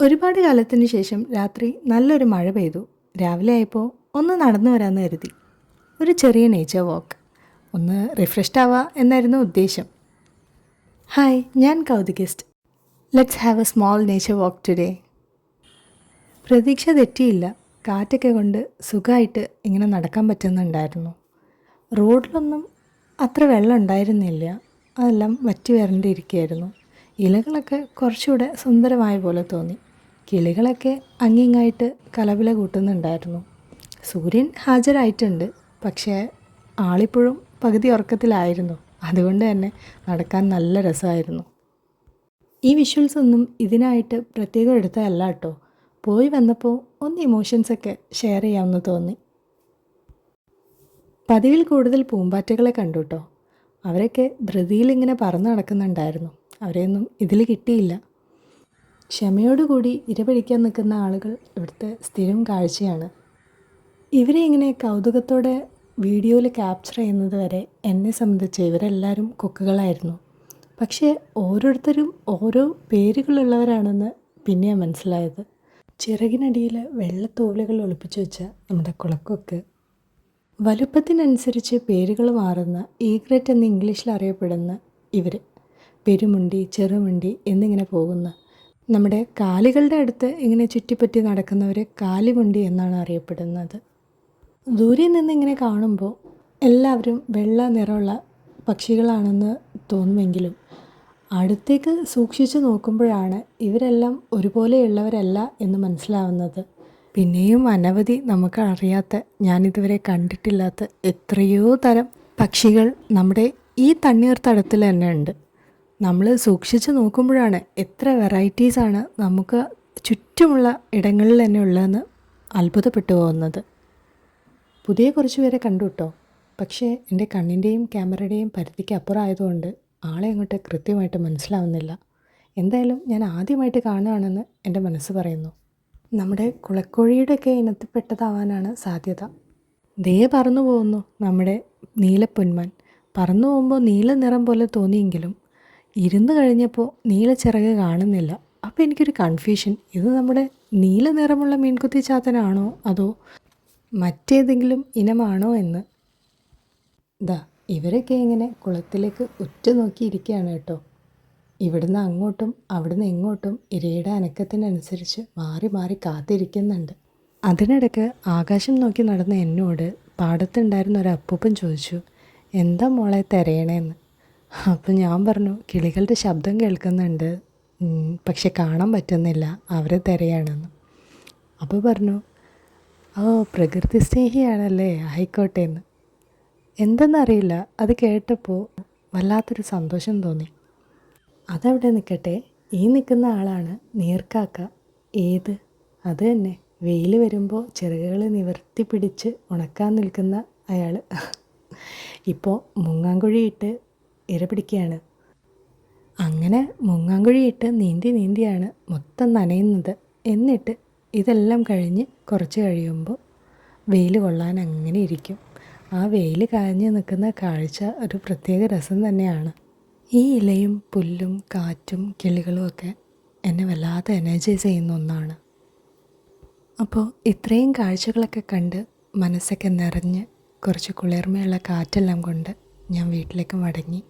ഒരുപാട് കാലത്തിന് ശേഷം രാത്രി നല്ലൊരു മഴ പെയ്തു. രാവിലെ ആയപ്പോൾ ഒന്ന് നടന്നു വരാമെന്ന് കരുതി. ഒരു ചെറിയ നേച്ചർ വാക്ക്, ഒന്ന് റിഫ്രഷ്ഡ് ആവുക എന്നായിരുന്നു ഉദ്ദേശം. ഹായ്, ഞാൻ കൗതുകിസ്റ്റ്. Let's have a small nature walk today. പ്രതീക്ഷ തെറ്റിയില്ല. കാറ്റൊക്കെ കൊണ്ട് സുഖമായിട്ട് ഇങ്ങനെ നടക്കാൻ പറ്റുന്നുണ്ടായിരുന്നു. റോഡിലൊന്നും അത്ര വെള്ളം ഉണ്ടായിരുന്നില്ല, അതെല്ലാം വറ്റി വരണ്ടിരിക്കുകയായിരുന്നു. ഇലകളൊക്കെ കുറച്ചുകൂടെ സുന്ദരമായ പോലെ തോന്നി. കിളികളൊക്കെ അങ്ങിങ്ങായിട്ട് കലപില കൂട്ടുന്നുണ്ടായിരുന്നു. സൂര്യൻ ഹാജരായിട്ടുണ്ട്, പക്ഷേ ആളിപ്പോഴും പകുതി ഉറക്കത്തിലായിരുന്നു. അതുകൊണ്ട് തന്നെ നടക്കാൻ നല്ല രസമായിരുന്നു. ഈ വിഷ്വൽസ് ഒന്നും ഇതിനായിട്ട് പ്രത്യേകം എടുത്തതല്ല കേട്ടോ. പോയി വന്നപ്പോൾ ഒന്ന് ഇമോഷൻസൊക്കെ ഷെയർ ചെയ്യാമെന്ന് തോന്നി. പതിവിൽ കൂടുതൽ പൂമ്പാറ്റകളെ കണ്ടു കേട്ടോ. അവരൊക്കെ ധൃതിയിൽ ഇങ്ങനെ പറന്ന് നടക്കുന്നുണ്ടായിരുന്നു. അവരെയൊന്നും ഇതിൽ കിട്ടിയില്ല. ക്ഷമയോടുകൂടി ഇരപിടിക്കാൻ നിൽക്കുന്ന ആളുകൾ ഇവിടുത്തെ സ്ഥിരം കാഴ്ചയാണ്. ഇവരെ ഇങ്ങനെ കൗതുകത്തോടെ വീഡിയോയിൽ ക്യാപ്ചർ ചെയ്യുന്നത് വരെ എന്നെ സംബന്ധിച്ച് ഇവരെല്ലാവരും കൊക്കുകളായിരുന്നു. പക്ഷേ ഓരോരുത്തരും ഓരോ പേരുകളുള്ളവരാണെന്ന് പിന്നെയാണ് മനസ്സിലായത്. ചിറകിനടിയിൽ വെള്ളത്തോലുകൾ ഒളിപ്പിച്ചു വെച്ച നമ്മുടെ കുളക്കൊക്ക്, വലുപ്പത്തിനനുസരിച്ച് പേരുകൾ മാറുന്ന ഈഗ്രറ്റ് എന്ന് ഇംഗ്ലീഷിൽ അറിയപ്പെടുന്ന ഇവർ, പെരുമുണ്ടി, ചെറുമുണ്ടി എന്നിങ്ങനെ പോകുന്ന, നമ്മുടെ കാലികളുടെ അടുത്ത് ഇങ്ങനെ ചുറ്റിപ്പറ്റി നടക്കുന്നവർ കാലിമുണ്ടി എന്നാണ് അറിയപ്പെടുന്നത്. ദൂരെ നിന്ന് ഇങ്ങനെ കാണുമ്പോൾ എല്ലാവരും വെള്ള നിറമുള്ള പക്ഷികളാണെന്ന് തോന്നുമെങ്കിലും അടുത്തേക്ക് സൂക്ഷിച്ചു നോക്കുമ്പോഴാണ് ഇവരെല്ലാം ഒരുപോലെയുള്ളവരല്ല എന്ന് മനസ്സിലാവുന്നത്. പിന്നെയും അനവധി നമുക്ക് അറിയാത്ത, ഞാനിതുവരെ കണ്ടിട്ടില്ലാത്ത എത്രയോ തരം പക്ഷികൾ നമ്മുടെ ഈ തണ്ണീർത്തടത്തിൽ തന്നെ ഉണ്ട്. നമ്മൾ സൂക്ഷിച്ച് നോക്കുമ്പോഴാണ് എത്ര വെറൈറ്റീസാണ് നമുക്ക് ചുറ്റുമുള്ള ഇടങ്ങളിൽ തന്നെ ഉള്ളതെന്ന് അത്ഭുതപ്പെട്ടു പോകുന്നത്. പുതിയ കുറച്ച് പേരെ കണ്ടു കേട്ടോ. പക്ഷേ എൻ്റെ കണ്ണിൻ്റെയും ക്യാമറയുടെയും പരിധിക്ക് അപ്പുറമായതുകൊണ്ട് ആളെ അങ്ങോട്ട് കൃത്യമായിട്ട് മനസ്സിലാവുന്നില്ല. എന്തായാലും ഞാൻ ആദ്യമായിട്ട് കാണുകയാണെന്ന് എൻ്റെ മനസ്സ് പറയുന്നു. നമ്മുടെ കുളക്കോഴിയുടെയൊക്കെ ഇനത്തിൽപ്പെട്ടതാവാനാണ് സാധ്യത. ദേ പറന്നു പോകുന്നു നമ്മുടെ നീലപ്പൊന്മാൻ. പറന്നു പോകുമ്പോൾ നീല നിറം പോലെ തോന്നിയെങ്കിലും ഇരുന്ന് കഴിഞ്ഞപ്പോൾ നീല ചിറക് കാണുന്നില്ല. അപ്പോൾ എനിക്കൊരു കൺഫ്യൂഷൻ, ഇത് നമ്മുടെ നീല നിറമുള്ള മീൻകുത്തി ചാത്തനാണോ അതോ മറ്റേതെങ്കിലും ഇനമാണോ എന്ന്. ഇവരൊക്കെ ഇങ്ങനെ കുളത്തിലേക്ക് ഉറ്റുനോക്കിയിരിക്കുകയാണ് കേട്ടോ. ഇവിടുന്ന് അങ്ങോട്ടും അവിടുന്ന് ഇങ്ങോട്ടും ഇരയുടെ അനക്കത്തിനനുസരിച്ച് മാറി മാറി കാത്തിരിക്കുന്നുണ്ട്. അതിനിടയ്ക്ക് ആകാശം നോക്കി നടന്ന എന്നോട് പാടത്തുണ്ടായിരുന്ന ഒരു അപ്പൂപ്പൻ ചോദിച്ചു, എന്താ മോളെ തിരയണേന്ന്. അപ്പോൾ ഞാൻ പറഞ്ഞു, കിളികളുടെ ശബ്ദം കേൾക്കുന്നുണ്ട്, പക്ഷെ കാണാൻ പറ്റുന്നില്ല, അവരെ തിരയാണെന്ന്. അപ്പോൾ പറഞ്ഞു, ഓ പ്രകൃതി സ്നേഹിയാണല്ലേ, ആയിക്കോട്ടെ എന്ന്. എന്തെന്നറിയില്ല, അത് കേട്ടപ്പോൾ വല്ലാത്തൊരു സന്തോഷം തോന്നി. അതവിടെ നിൽക്കട്ടെ, ഈ നിൽക്കുന്ന ആളാണ് നീർക്കാക്ക. ഏത്? അത് തന്നെ, വെയിൽ വരുമ്പോൾ ചിറകുകൾ നിവർത്തി പിടിച്ച് ഉണക്കാൻ നിൽക്കുന്ന അയാൾ. ഇപ്പോൾ മുങ്ങാങ്കുഴിയിട്ട് ഇര പിടിക്കുകയാണ്. അങ്ങനെ മുങ്ങാങ്കുഴിയിട്ട് നീന്തി നീന്തിയാണ് മൊത്തം നനയുന്നത്. എന്നിട്ട് ഇതെല്ലാം കഴിഞ്ഞ് കുറച്ച് കഴിയുമ്പോൾ വെയിൽ കൊള്ളാൻ അങ്ങനെ ഇരിക്കും. ആ വെയിൽ കാഞ്ഞ് നിൽക്കുന്ന കാഴ്ച ഒരു പ്രത്യേക രസം തന്നെയാണ്. ഈ ഇലയും പുല്ലും കാറ്റും കിളികളും ഒക്കെ എന്നെ വല്ലാതെ എനർജൈസ് ചെയ്യുന്ന ഒന്നാണ്. അപ്പോൾ ഇത്രയും കാഴ്ചകളൊക്കെ കണ്ട് മനസ്സൊക്കെ നിറഞ്ഞ് കുറച്ച് കുളിർമയുള്ള കാറ്റെല്ലാം കൊണ്ട് ഞാൻ വീട്ടിലേക്ക് മടങ്ങി.